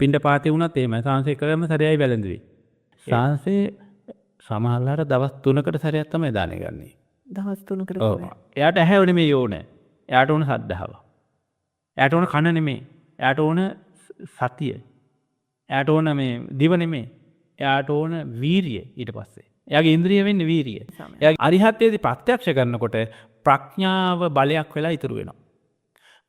පිණ්ඩපාතේ වුණත් එහෙමයි. සාංශේ එකම සැරේයි වැළඳුවේ. සාංශේ සමහරලාට දවස් 3කට සැරයක් තමයි දානේ ගන්නෙ. දවස් 3කට ඔව්. එයාට ඇහැව නෙමෙයි ඕනේ. එයාට ඕන සද්ධාව. එයාට ඕන කන නෙමෙයි. එයාට ඕන සතිය. එයාට ඕන මේ දිව නෙමෙයි. එයාට ඕන වීරිය ඊට පස්සේ. එයාගේ ඉන්ද්‍රිය වෙන්නේ වීරිය. එයාගේ අරිහත්ත්වයේදී ප්‍රත්‍යක්ෂ කරනකොට ප්‍රඥාව බලයක් වෙලා ඉතුරු වෙනවා.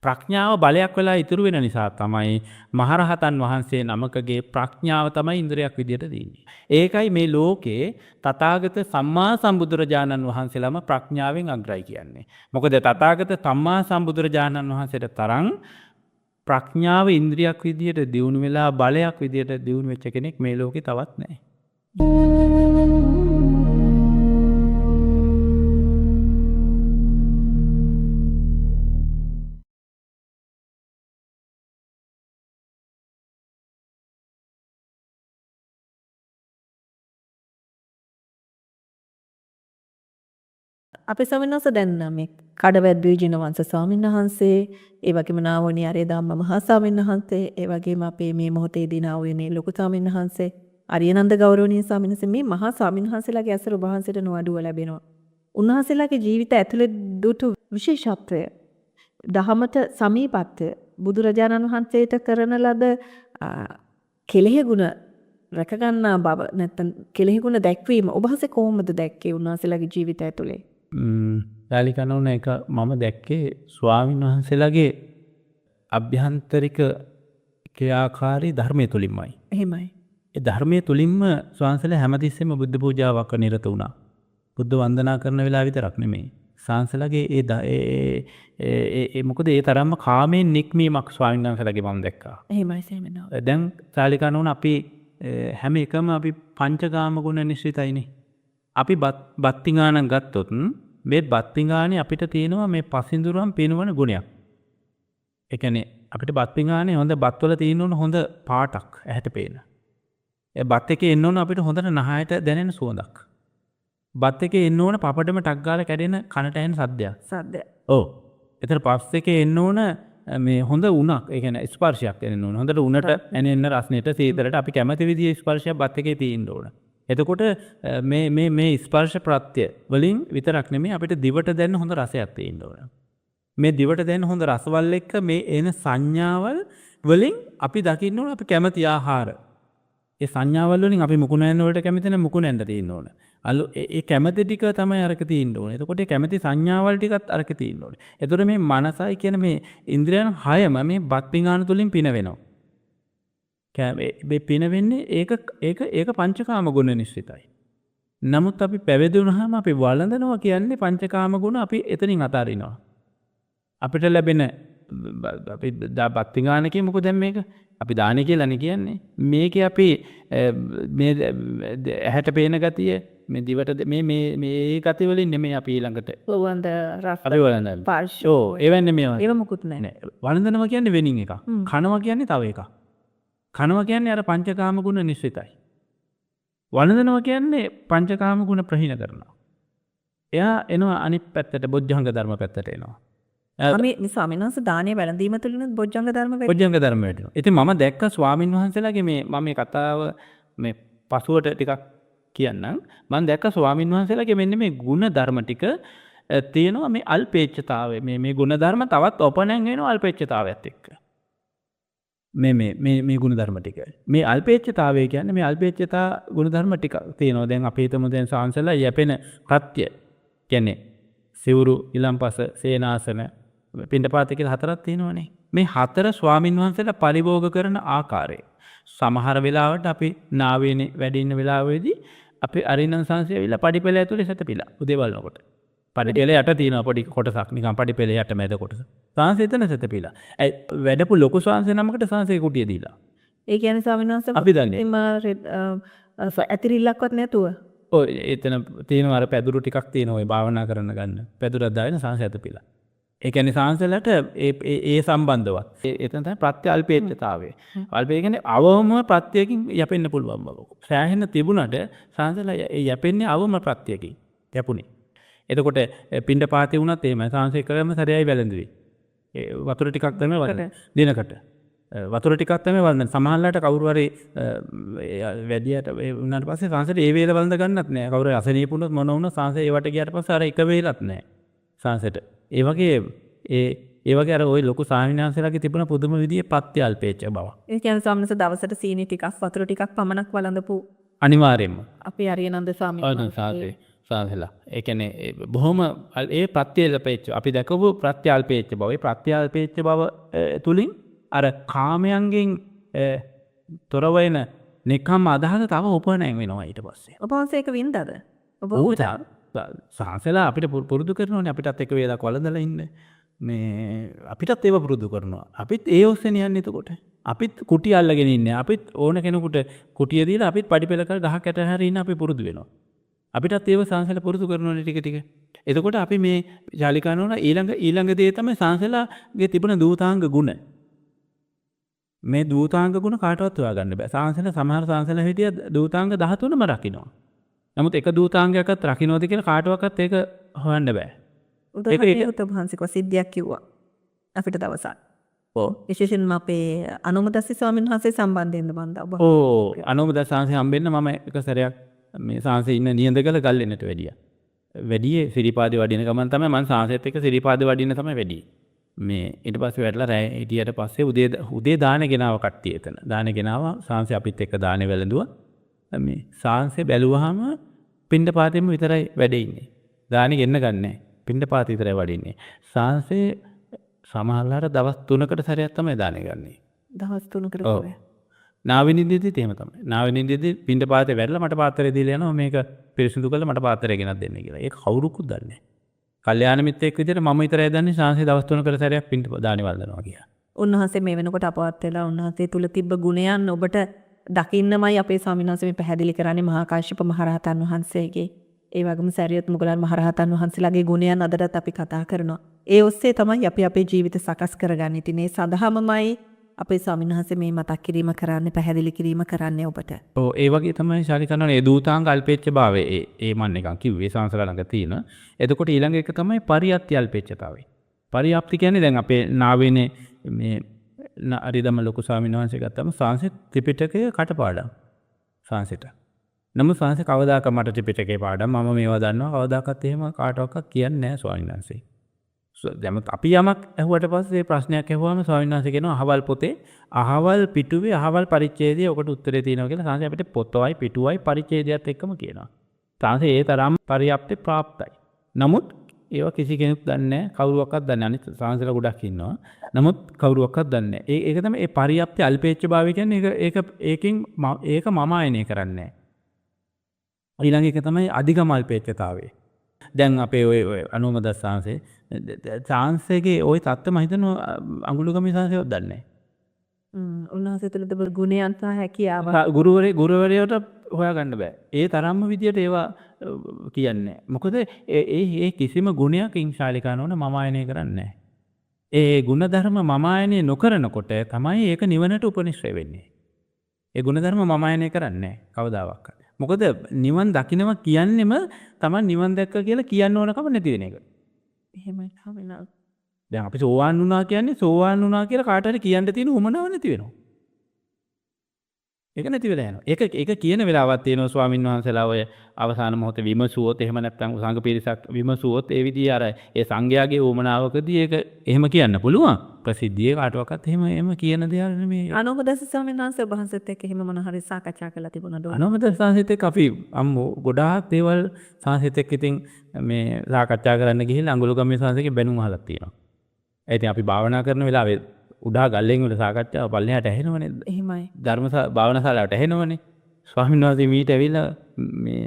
ප්‍රඥාව බලයක් වෙලා ඉතුරු වෙන නිසා තමයි මහරහතන් වහන්සේ නමකගේ ප්‍රඥාව තමයි ඉන්ද්‍රියක් විදියට දෙන්නේ. ඒකයි මේ ලෝකේ තථාගත සම්මා සම්බුදුරජාණන් වහන්සේලාම ප්‍රඥාවෙන් අග්‍රයි කියන්නේ. මොකද තථාගත සම්මා සම්බුදුරජාණන් වහන්සේට තරම් ප්‍රඥාව ඉන්ද්‍රියක් විදියට දියුණු වෙලා බලයක් විදියට දියුණු වෙච්ච කෙනෙක් මේ ලෝකේ තවත් නැහැ. අපේ ස්වාමීන් වහන්සේ දැන් මේ කඩවැද්දුවේ ජිනවංශ ස්වාමීන් වහන්සේ, ඒ වගේම නාවෝනි ආර්ය ධම්ම මහා ස්වාමීන් වහන්සේ, ඒ වගේම අපේ මේ මොහොතේදී නාවෝනේ ලොකු ස්වාමීන් වහන්සේ, අරියනන්ද ගෞරවනීය ස්වාමීන් වහන්සේ, මේ මහා ස්වාමීන් වහන්සේලාගේ ඇසුර ඔබ වහන්සේට නොඅඩුව ලැබෙනවා. උන්වහන්සේලාගේ ජීවිත ඇතුළේ දුටු විශේෂත්වය, දහමට සමීපත්වය, බුදුරජාණන් වහන්සේට කරන ලද කෙලෙහි ගුණ රැක ගන්නා බව නැත්නම් කෙලෙහි ගුණ දැක්වීම ඔබ වහන්සේ කොහොමද දැක්කේ උන්වහන්සේලාගේ ජීවිතය ඇතුලේ? යාලිකනෝන එක මම දැක්කේ ස්වාමීන් වහන්සේලාගේ අභ්‍යන්තරික ක්‍රියාකාරී ධර්මයේ තුලින්මයි. එහෙමයි. ඒ ධර්මයේ තුලින්ම ස්වාමීන්සලා හැමතිස්සෙම බුද්ධ පූජාවක් නිරත වුණා. බුද්ධ වන්දනා කරන වෙලාව විතරක් නෙමෙයි. ස්වාමීන්සලාගේ ඒ මොකද ඒ තරම්ම කාමයෙන් නික්මීමක් ස්වාමීන් වහන්සේලාගේ මම දැක්කා. එහෙමයි සේමනවා. දැන් යාලිකනෝන අපි හැම එකම අපි පංචකාම ගුණ නිශ්චිතයිනේ. අපි බත්තිගානක් ගත්තොත් මේ බත්තිගානේ අපිට තියෙනවා මේ පසින්දුරම් පේනවන ගුණයක්. ඒ කියන්නේ අපිට බත්තිගානේ හොඳ බත්වල තියෙන ඕන හොඳ පාටක් ඇහැට පේන. ඒ බත් එකේ එන්න ඕන අපිට හොඳට නහයට දැනෙන සුවඳක්. බත් එකේ එන්න ඕන පපඩම ටක් ගාලා කැඩෙන කනට ඇහෙන සද්දයක්. සද්ද. ඔව්. ඒතර පස් එකේ එන්න ඕන මේ හොඳ උණක්, ඒ කියන්නේ ස්පර්ශයක් එන්න ඕන. හොඳට උණට ඇනෙන්න රසනෙට සීතලට අපි කැමති විදිහේ ස්පර්ශයක් බත් එකේ තියෙන්න ඕන. එතකොට මේ ස්පර්ශ ප්‍රත්‍ය වලින් විතරක් නෙමෙයි අපිට දිවට දැනෙන හොඳ රසයක් තියෙන්න ඕන. මේ දිවට දැනෙන හොඳ රසවල් එක්ක මේ එන සංඥාවල් වලින් අපි දකින්න ඕන අපි කැමති ආහාර. ඒ සංඥාවල් වලින් අපි මුකුණැන්න වලට කැමති නම් මුකුණැන්න තියෙන්න ඕන. ඒ කැමති ටික තමයි අරක තියෙන්න ඕනේ. එතකොට ඒ කැමති සංඥාවල් ටිකත් අරක තියෙන්න ඕනේ. එතකොට මේ මනසයි කියන මේ ඉන්ද්‍රියන් හයම මේ බත් පිඟාන තුලින් පින වෙනවා. මේ පින වෙන්නේ ඒක පංචකාම ගුණ නිශ්චිතයි. නමුත් අපි පැවිදි වුණාම අපි වළඳනවා කියන්නේ පංචකාම ගුණ අපි එතනින් අතාරිනවා. අපිට ලැබෙන අපි බත් පිඟානකේ මොකද දැන් මේක අපි දානේ කියලානේ කියන්නේ. මේකේ අපි මේ ඇහැට පේන ගතිය මේ දිවට මේ ගති වලින් නෙමෙයි අපි ඊළඟට සුවඳ රස අපි වළඳන්නේ. ස්පර්ශ. ඔව් ඒවන්නේ මේවා. ඒව මුකුත් නැහැ. වළඳනවා කියන්නේ වෙනින් එකක්. කනවා කියන්නේ තව එකක්. කනවා කියන්නේ අර පංචකාම ගුණ නිශ්චිතයි. වළඳනවා කියන්නේ පංචකාම ගුණ ප්‍රහීන කරනවා. එයා එනවා අනිත් පැත්තට බොජ්ජංග ධර්ම පැත්තට එනවා. මේ ස්වාමීන් වහන්සේ දානේ වැළඳීම තුළින් බොජ්ජංග ධර්ම බොජ්ජංග ධර්ම වැටෙනවා. ඉතින් මම දැක්ක ස්වාමින් වහන්සේලාගේ මම මේ කතාව මේ පසුවට ටිකක් කියන්නම්. මම දැක්ක ස්වාමින් වහන්සේලාගේ මෙන්න මේ ගුණ ධර්ම ටික තියෙනවා මේ අල්පේච්ඡතාවය. මේ ගුණ ධර්ම තවත් ඔපනැන් වෙනවා අල්පේච්ඡතාවයත් එක්ක. මේ ගුණ ධර්ම ටික. මේ අල්පේච්ඡතාවය කියන්නේ මේ අල්පේච්ඡතා ගුණ ධර්ම ටික තියෙනවා. දැන් අපි හිතමු දැන් සාංශලා යැපෙන ප්‍රත්‍ය කියන්නේ සිවුරු, ඊළම්පස, සේනාසන, පිණ්ඩපාත කියලා හතරක් තියෙනවනේ. මේ හතර ස්වාමින් වහන්සේලා පරිභෝග කරන ආකාරය. සමහර වෙලාවට අපි නාවේනේ වැඩ ඉන්න වෙලාවෙදී අපි අරිනන් සංසය ඇවිල්ලා පඩිපෙළ ඇතුලේ සැතපීලා උදේ බලනකොට. පඩිපෙළ යට තියෙන පොඩි කොටසක් නිකන් පඩිපෙළ යට මැද කොටස. සංසය එතන සැතපීලා. වැඩපු ලොකු සංසය නමකට සංසය කුටිය දීලා. ඒ කියන්නේ ස්වාමීන් වහන්සේ අපි දන්නේ ඇතිරිල්ලක්වත් නැතුව. ඔය එතන තියෙනවා අර පැදුරු ටිකක් තියෙනවා ඔය භාවනා කරන්න ගන්න. පැදුරක් දාගෙන සංසය ඇතපීලා. ඒ කියන්නේ සංසලට ඒ සම්බන්ධවත්. එතන තමයි ප්‍රත්‍ය අල්පේච්ඡතාවය. අල්පේ කියන්නේ අවම ප්‍රත්‍යයකින් යැපෙන්න පුළුවන් බව. සෑහෙන තිබුණට සංසල යැපෙන්නේ අවම ප්‍රත්‍යයකින්. යැපුණේ. එතකොට පිණ්ඩපාතේ වුණත් එහෙමයි. සංසය එකම සැරේයි වැළඳුවේ. ඒ වතුර ටිකක් තමයි වදින දිනකට. වතුර ටිකක් තමයි වළඳන. සමහරවිට කවුරු හරි වැඩියට වුණාට පස්සේ සංසයට ඒ වේල වළඳ ගන්නත් නෑ. කවුරු හරි අසනීප වුණොත් මොන වුණත් සංසය ඒවට ගියාට පස්සේ අර එක වේලත් නෑ සංසයට. ඒ වගේ අර ওই ලොකු සාමිනාංශලාගේ තිබුණ පුදුම විදිහේ ප්‍රත්‍යල්පේච්ච බව. ඒ කියන්නේ ස්වාමීන් වහන්සේ දවසට සීනි ටිකක් වතුර ටිකක් පමණක් වළඳපු අනිවාර්යෙන්ම. අපේ අරියනන්ද ස්වාමීන් වහන්සේ සංසලා. ඒ කියන්නේ බොහොම ඒ ප්‍රත්‍යල්පේච්ච අපි දැකපු ප්‍රත්‍යල්පේච්ච බව. ඒ ප්‍රත්‍යල්පේච්ච බව තුලින් අර කාමයන්ගෙන් තොර වෙන නිකම් අදහස තව උපනයන වෙනවා ඊට පස්සේ. ඔබ වහන්සේ ඒක වින්දද? ඔබ සංසලා අපිට පුරුදු කරනවානේ අපිටත් එක වේලක් වළඳලා ඉන්න. මේ අපිටත් ඒව පුරුදු කරනවා. අපිත් ඒ ඔස්සේ යන්නේ එතකොට. අපිත් කුටි අල්ලගෙන ඉන්නේ. අපිත් ඕන කෙනෙකුට කුටිය දීලා අපිත් පඩි පෙළ කර ගහක් යට හැරි ඉන්න අපි පුරුදු වෙනවා. අපිටත් ඒව සංසලා පුරුදු කරනවානේ ටික ටික. එතකොට අපි මේ ශාලිකානෝන ඊළඟ දේ තමයි සංසලාගේ තිබුණ දූතාංග ගුණ. මේ දූතාංග ගුණ කාටවත් හොයාගන්න බෑ. සංසලා සමහර සංසලා හිටිය දූතාංග 13ම රකින්නවා. නමුත් එක දූතාංගයක්වත් රකින්නවද කියලා කාටවත් ඒක හොයන්න බෑ. උදාහරණයක් උතබ වහන්සේ සිද්ධියක් කිව්වා අපිට දවසක්. විශේෂයෙන්ම අපේ අනුමදස්සි ස්වාමීන් වහන්සේ සම්බන්ධයෙන්ද මන්ද ඔබ? අනුමදස්සි සංසය හම්බෙන්න මම එක සැරයක් මේ සංසය ඉන්න නියඳගල ගල්ලෙන්නට වැඩියා. වැඩියේ සිරිපාදේ වඩින ගමන් තමයි මම සංසයත් එක්ක සිරිපාදේ වඩින්න තමයි වැඩියේ. මේ ඊට පස්සේ වැටලා රැ හිටියට පස්සේ උදේ දාන ගෙනාව කට්ටිය එතන. දාන ගෙනාව සංසය අපිත් එක්ක දානේ වැළඳුවා. මේ සංසය බැලුවාම පින්ඩපාතෙම විතරයි වැඩේ ඉන්නේ. දානේ ගෙන්න ගන්නෑ. පින්ඩපාත විතරයි වඩින්නේ. සංසය සමහරලාට දවස් 3කට සැරයක් තමයි දානේ ගන්නේ. දවස් 3කට සැරයක්. නාවිනින්දෙදිත් එහෙම තමයි. නාවිනින්දෙදි පින්ඩපාතේ වැරලා මට පාත්‍රය දීලා යනවා මේක පිරිසිදු කරලා මට පාත්‍රය ගෙනත් දෙන්න කියලා. ඒක කවුරුකුත් දන්නේ නැහැ. කල්යාණ මිත්‍රයෙක් විදිහට මම විතරයි දන්නේ සංසය දවස් 3කට සැරයක් දානේ වළඳනවා කියලා. උන්වහන්සේ මේ වෙනකොට අපවත් වෙලා උන්වහන්සේ තුල තිබ්බ ගුණයන් ඔබට දකින්නමයි අපේ ස්වාමීන් වහන්සේ මේ පැහැදිලි කරන්නේ මහා කාශ්‍යප මහරහතන් වහන්සේගේ. ඒ වගේම සරියුත් මුගලන් මහරහතන් වහන්සේලාගේ ගුණයන් අදටත් අපි කතා කරනවා. ඒ ඔස්සේ තමයි අපි අපේ ජීවිත සකස් කරගන්නේ. ඉතින් ඒ සඳහාමයි අපේ ස්වාමීන් වහන්සේ මේ මතක් කිරීම කරන්නේ පැහැදිලි කිරීම කරන්නේ ඔබට. ඔව් ඒ වගේ තමයි ශාලිකනෝනේ ඒ දූතාංග අල්පේච්ඡ භාවය ඒ මන් එකක් කිව්වේ සංසල ළඟ තියෙන. එතකොට ඊළඟ එක තමයි පරියත්ති අල්පේච්ඡතාවය. පරියප්ති කියන්නේ දැන් අපේ නාවේනේ මේ අරිදම ලොකු ස්වාමීන් වහන්සේ ගත්තම සංසෙත් ත්‍රිපිටකය කටපාඩම් සංසෙට. නමුත් සංසෙ කවදාක මට ත්‍රිපිටකේ පාඩම් මම මේවා දන්නවා කවදාකත් එහෙම කාටවත් කියන්නේ නැහැ ස්වාමීන් වහන්සේ. දැන් අපි යමක් ඇහුවට පස්සේ ප්‍රශ්නයක් ඇහුවාම ස්වාමීන් වහන්සේ කියනවා අහවල් පොතේ අහවල් පිටුවේ අහවල් පරිච්ඡේදයේ ඔකට උත්තරේ තියෙනවා කියලා සංසය අපිට පොතවයි පිටුවයි පරිච්ඡේදයත් එක්කම කියනවා. සංසය ඒ තරම් පරියප්ති ප්‍රාප්තයි. නමුත් ඒවා කිසි කෙනෙක් දන්නේ නැහැ කවුරුවක්වත් දන්නේ නැහැ. අනිත් සංසයලා ගොඩක් ඉන්නවා. නමුත් කවුරුවක්වත් දන්නේ නැහැ. ඒක තමයි මේ පරියප්ති අල්පේච්ඡ භාවය කියන්නේ ඒක මම ආයනය කරන්නේ නැහැ. ඊළඟ එක තමයි අධිගම අල්පේච්ඡතාවය. දැන් අපේ ඔය අනුමදස් සංසය සංසයගේ ওই தත්ත්ව මම හිතනවා අඟුලිගමේ සංසයවත් දන්නේ නැහැ. උන්වහන්සේ තුළ තිබුණු ගුණයන් සහ හැකියාව ගුරුවරයාට හොයාගන්න බෑ. ඒ තරම්ම විදියට ඒවා කියන්නේ. මොකද ඒ කිසිම ගුණයක් ශාලිකානෝන මම ආයනය කරන්නේ නැහැ. ඒ ගුණධර්ම මම ආයනය නොකරනකොට තමයි ඒක නිවනට උපනිශ්‍රය වෙන්නේ. ඒ ගුණධර්ම මම ආයනය කරන්නේ නැහැ කවදාවත්. මොකද නිවන් දකින්නවා කියන්නෙම තමයි නිවන් දැක්ක කියලා කියන්න ඕනකම නැති වෙන එක. එහෙමයි තමයි. දැන් අපි සෝවාන් වුණා කියන්නේ සෝවාන් වුණා කියලා කාට හරි කියන්න තියෙන උමනාව නැති වෙනවා. ඒක නැති වෙලා යනවා. ඒක කියන වෙලාවක් තියෙනවා ස්වාමින් වහන්සේලා ඔය අවසාන මොහොතේ විමසුවොත් එහෙම නැත්නම් සංඝ පිරිසක් විමසුවොත් ඒ විදිහේ අර ඒ සංඝයාගේ උමනාවකදී ඒක එහෙම කියන්න පුළුවන්. ප්‍රසිද්ධියේ කාටවත් එහෙම කියන දේවල් නෙමෙයි. අනුමදස්ස ස්වාමීන් වහන්සේ ඔබ වහන්සේත් එක්ක එහෙම මොන හරි සාකච්ඡා කරලා තිබුණාද? අනුමදස්ස සංසිත එක්ක අපි අම්මෝ ගොඩාක් දේවල් සංසිත එක්ක ඉතින් මේ සාකච්ඡා කරන්න ගිහිල්ලා අඟුලිගමේ සංසිතේ බැනුම් අහලා තියෙනවා. ඒ ඉතින් අපි භාවනා කරන වෙලාවේ උඩා ගල්ලෙන් වල සාකච්ඡාව පල්ලෙහාට ඇහෙනවනේ. එහෙමයි. ධර්ම භාවනාශාලාවට ඇහෙනවනේ. ස්වාමීන් වහන්සේ මීට ඇවිල්ලා මේ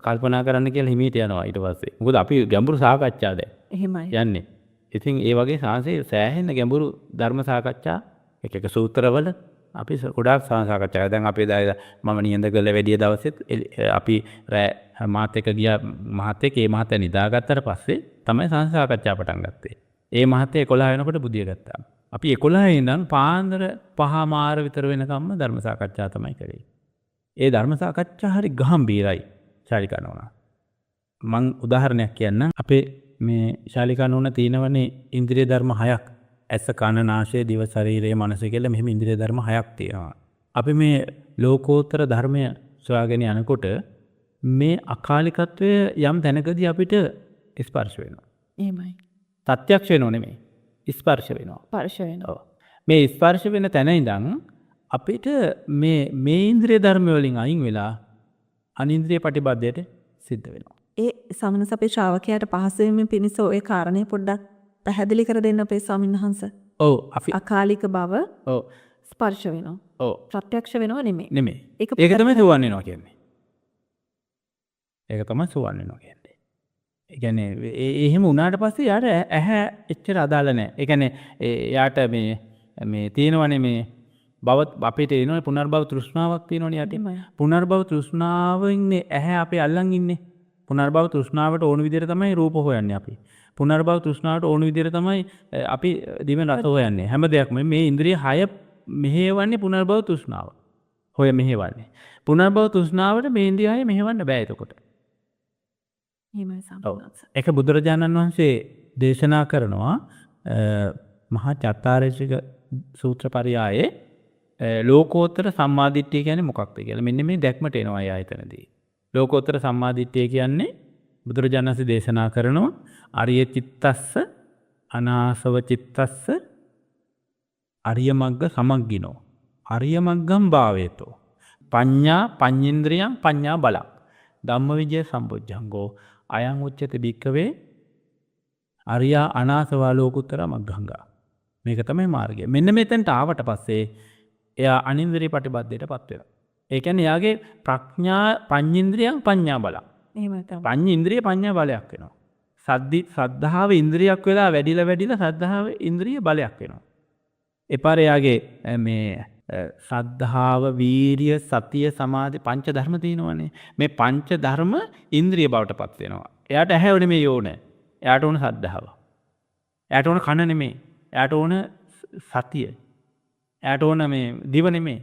කල්පනා කරන්න කියලා හිමීට යනවා ඊට පස්සේ. මොකද අපි ගැඹුරු සාකච්ඡා දැන්. එහෙමයි. යන්නේ. ඉතින් ඒ වගේ සංසේ සෑහෙන ගැඹුරු ධර්ම සාකච්ඡා එක සූත්‍රවල අපි ගොඩාක් සාකච්ඡා කරා. දැන් අපේ මම නියඳගල වැඩි දවසෙත් අපි මාත් එක්ක ගියා ඒ මහත්තයා නිදාගත්තට පස්සේ තමයි සංස සාකච්ඡා පටන් ගත්තේ. ඒ මහත්තයා 11 වෙනකොට බුදිය ගත්තා. අපි 11 ඉඳන් පාන්දර 5 මාර විතර වෙනකම්ම ධර්ම සාකච්ඡා තමයි කරේ. ඒ ධර්ම සාකච්ඡා හරි ගාම්භීරයි ශාලිකානෝන. මං උදාහරණයක් කියන්නම්. අපේ මේ ශාලිකානෝන තියෙනවනේ ඉන්ද්‍රිය ධර්ම 6ක්. ඇස කන නාසය දිව ශරීරය මනස කියලා මෙහෙම ඉන්ද්‍රිය ධර්ම 6ක් තියෙනවා. අපි මේ ලෝකෝත්තර ධර්මය සොයාගෙන යනකොට මේ අකාලිකත්වය යම් තැනකදී අපිට ස්පර්ශ වෙනවා. එහෙමයි. ප්‍රත්‍යක්ෂ වෙනව නෙමෙයි. ස්පර්ශ වෙනවා. ස්පර්ශ වෙනවා. ඔව්. මේ ස්පර්ශ වෙන තැන ඉඳන් අපිට මේ ඉන්ද්‍රිය ධර්ම වලින් අයින් වෙලා අනින්ද්‍රිය ප්‍රතිබද්ධයට සිද්ධ වෙනවා. ඒ සමනස අපේ ශ්‍රාවකයාට පහසු වීම පිණිස ওই කාරණේ පොඩ්ඩක් පැහැදිලි කර දෙන්න අපේ ස්වාමීන් වහන්සේ. ඔව් අපි අකාලික බව ඔව් ස්පර්ශ වෙනවා. ඔව් ප්‍රත්‍යක්ෂ වෙනව නෙමෙයි. නෙමෙයි. ඒක ඒක තමයි සුවන් වෙනවා කියන්නේ. ඒක තමයි සුවන් වෙනවා කියන්නේ. ඒ කියන්නේ එහෙම වුණාට පස්සේ යාට ඇහැ එච්චර අදාළ නැහැ. ඒ කියන්නේ යාට මේ තියෙනවනේ මේ භව අපිට එනවනේ පුනර්භව තෘෂ්ණාවක් තියෙනවනේ යටි. පුනර්භව තෘෂ්ණාවෙන්නේ ඇහැ අපේ අල්ලන් ඉන්නේ. පුනර්භව තෘෂ්ණාවට ඕන විදිහට තමයි රූප හොයන්නේ අපි. පුනර්භව තෘෂ්ණාවට ඕන විදිහට තමයි අපි දිව රස හොයන්නේ. හැම දෙයක්ම මේ ඉන්ද්‍රිය 6 මෙහෙවන්නේ පුනර්භව තෘෂ්ණාව. හොය මෙහෙවන්නේ. පුනර්භව තෘෂ්ණාවට මේ ඉන්ද්‍රිය 6 මෙහෙවන්න බෑ එතකොට. එහෙමයි සම්පූර්ණ. ඒක බුදුරජාණන් වහන්සේ දේශනා කරනවා මහා චත්තාරීෂික සූත්‍ර පරියායේ ලෝකෝත්තර සම්මාදිට්ඨිය කියන්නේ මොකක්ද කියලා. මෙන්න මේ දැක්මට එනවා ආයතනදී. ලෝකෝත්තර සම්මාදිට්ඨිය කියන්නේ බුදුරජාණන් වහන්සේ දේශනා කරනවා අරිය චිත්තස්ස අනාසව චිත්තස්ස අරිය මග්ග සමග්ගිනෝ අරිය මග්ගම් භාවේතෝ පඤ්ඤා පඤ්ඤේන්ද්‍රියං පඤ්ඤා බලං ධම්මවිජය සම්බොජ්ජංගෝ අයං උච්චති භික්ඛවේ අරියා අනාසවා ලෝකුත්තර මග්ගංගා. මේක තමයි මාර්ගය. මෙන්න මෙතෙන්ට ආවට පස්සේ එයා අනින්ද්‍රිය ප්‍රතිබද්ධයටපත් වෙනවා. ඒ කියන්නේ එයාගේ ප්‍රඥා පඤ්ඤේන්ද්‍රියං පඤ්ඤා බලං. එහෙමයි තමයි. පඤ්ඤේන්ද්‍රිය පඤ්ඤා බලයක් වෙනවා. සද්ධාව ඉන්ද්‍රියක් වෙලා වැඩිලා සද්ධාව ඉන්ද්‍රිය බලයක් වෙනවා. එපාර එයාගේ මේ සද්ධාව වීරිය සතිය සමාධි පංච ධර්ම තියෙනවනේ. මේ පංච ධර්ම ඉන්ද්‍රිය බවට පත් වෙනවා. එයාට ඇහැ නෙමෙයි ඕනේ. එයාට ඕන සද්ධාව. එයාට ඕන කන නෙමෙයි. එයාට ඕන සතිය. එයාට ඕන මේ දිව නෙමෙයි.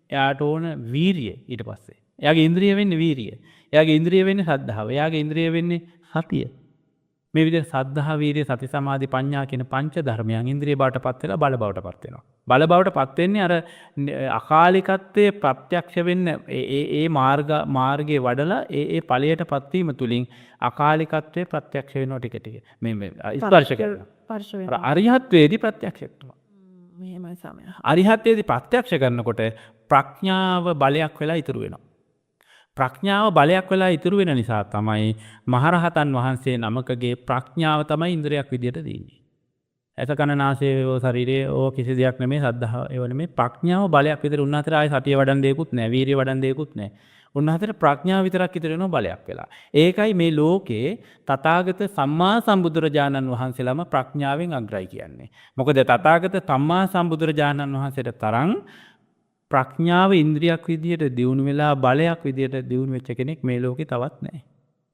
එයාට ඕන වීරිය ඊට පස්සේ. එයාගේ ඉන්ද්‍රිය වෙන්නේ වීරිය. එයාගේ ඉන්ද්‍රිය වෙන්නේ සද්ධාව. එයාගේ ඉන්ද්‍රිය වෙන්නේ සතිය. මේ විදිහට සද්ධා වීරිය සති සමාධි ප්‍රඥා කියන පංච ධර්මයන් ඉන්ද්‍රිය බවට පත් වෙලා බල බවට පත් වෙනවා. බල බවට පත් වෙන්නේ අර අකාලිකත්වයේ ප්‍රත්‍යක්ෂ වෙන්න ඒ මාර්ගයේ වඩලා ඒ ඵලයට පත් වීම තුලින් අකාලිකත්වයේ ප්‍රත්‍යක්ෂ වෙනවා ටික ටික. මේ ස්පර්ශ කරනවා. ස්පර්ශ වෙනවා. අරිහත්වයේදී ප්‍රත්‍යක්ෂ වෙනවා. මෙහෙමයි සමය. අරිහත්වයේදී ප්‍රත්‍යක්ෂ කරනකොට ප්‍රඥාව බලයක් වෙලා ඉතුරු වෙනවා. ප්‍රඥාව බලයක් වෙලා ඉතුරු වෙන නිසා තමයි මහරහතන් වහන්සේ නමකගේ ප්‍රඥාව තමයි ඉන්ද්‍රියක් විදියට දෙන්නේ. ඇස කන නාසය ශරීරය ඕ කිසි දෙයක් නෙමෙයි සද්ධාව ඒව නෙමෙයි ප්‍රඥාව බලයක් විතර උන්වහන්සේට ආයේ සතිය වඩන් දෙයක්වත් නැහැ වීරිය වඩන් දෙයක්වත් නැහැ. උන්වහන්සේට ප්‍රඥාව විතරක් ඉතුරු වෙනවා බලයක් වෙලා. ඒකයි මේ ලෝකේ තථාගත සම්මා සම්බුදුරජාණන් වහන්සේලාම ප්‍රඥාවෙන් අග්‍රයි කියන්නේ. මොකද තථාගත සම්මා සම්බුදුරජාණන් වහන්සේට තරම් ප්‍රඥාව ඉන්ද්‍රියක් විදියට දියුණු වෙලා බලයක් විදියට දියුණු වෙච්ච කෙනෙක් මේ ලෝකේ තවත් නැහැ.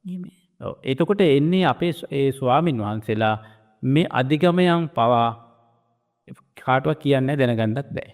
එහෙමයි. ඔව් එතකොට එන්නේ අපේ ඒ ස්වාමින් වහන්සේලා මේ අධිගමයන් පවා කාටවත් කියන්නේ දැනගන්නත් බෑ.